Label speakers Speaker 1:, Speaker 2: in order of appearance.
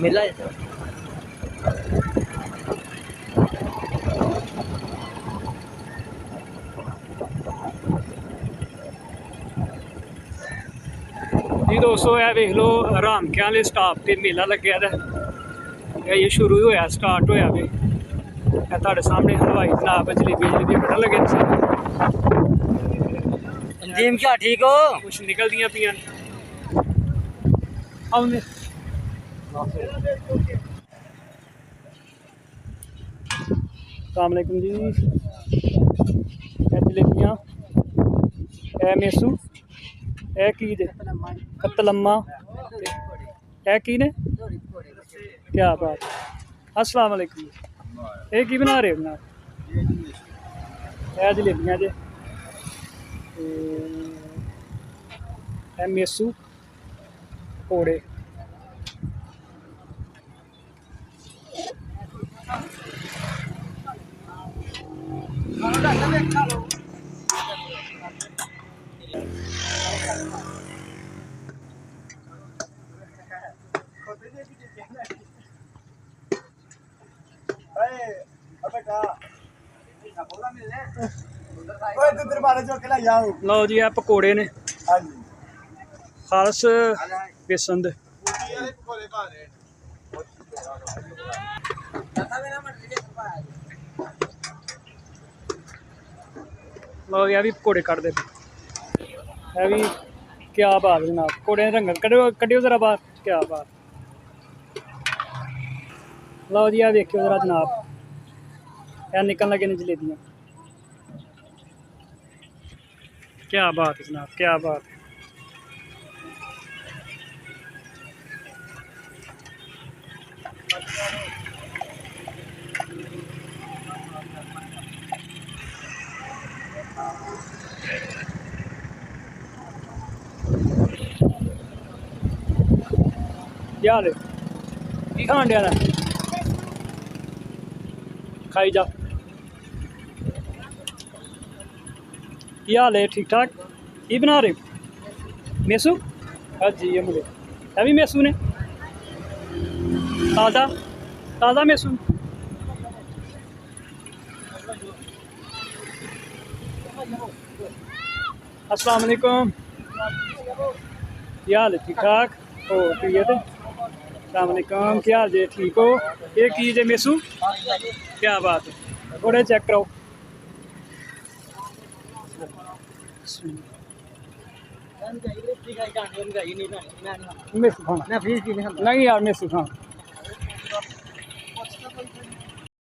Speaker 1: मेला
Speaker 2: जी दोस्तों यह देख लो रामकियां वाले स्टाप से मेला लग्या ये शुरू ही होया स्टार्ट होया भी तुहाडे सामने हलवाई जनाब जलेबियां जलेबियां कट्टन लगे
Speaker 1: अंजीम क्या ठीक हो
Speaker 2: कुछ निकलदियां पियां आउंदे अस्सलामुअलैकुम जी जलेबियां ए मेसू ए की दे कतलम्मा ए की ने क्या बात अस्सलाम वालेकुम ये की बना रहे हो जनाब ए जलेबियां जे ए मेसू पकौड़े लो जी आ पकौड़े ने खालस बेसन दे लो जी भी पकौड़े कटदे पे भी क्या बात जनाब पकौड़े रंगत कड्डियो जरा बाहर क्या बात लो जी देखियो जरा जनाब यह निकल लगे ने जलेबियां क्या बात है जनाब क्या बात है क्या हाल है की खान दिया खाई जा की हाल है ठीक ठाक की बना रहे मेसू हाँ जी ये मुझे है भी मेसू ने ताज़ा ताज़ा मेसू अस्सलाम वालेकुम क्या हाल है ठीक ठाक हो ठीक है अस्सलाम वालेकुम क्या हाल जी ठीक हो ये की जे मेसू क्या बात है थोड़े चेक करो मेसू खाना नहीं यार मेसू खाना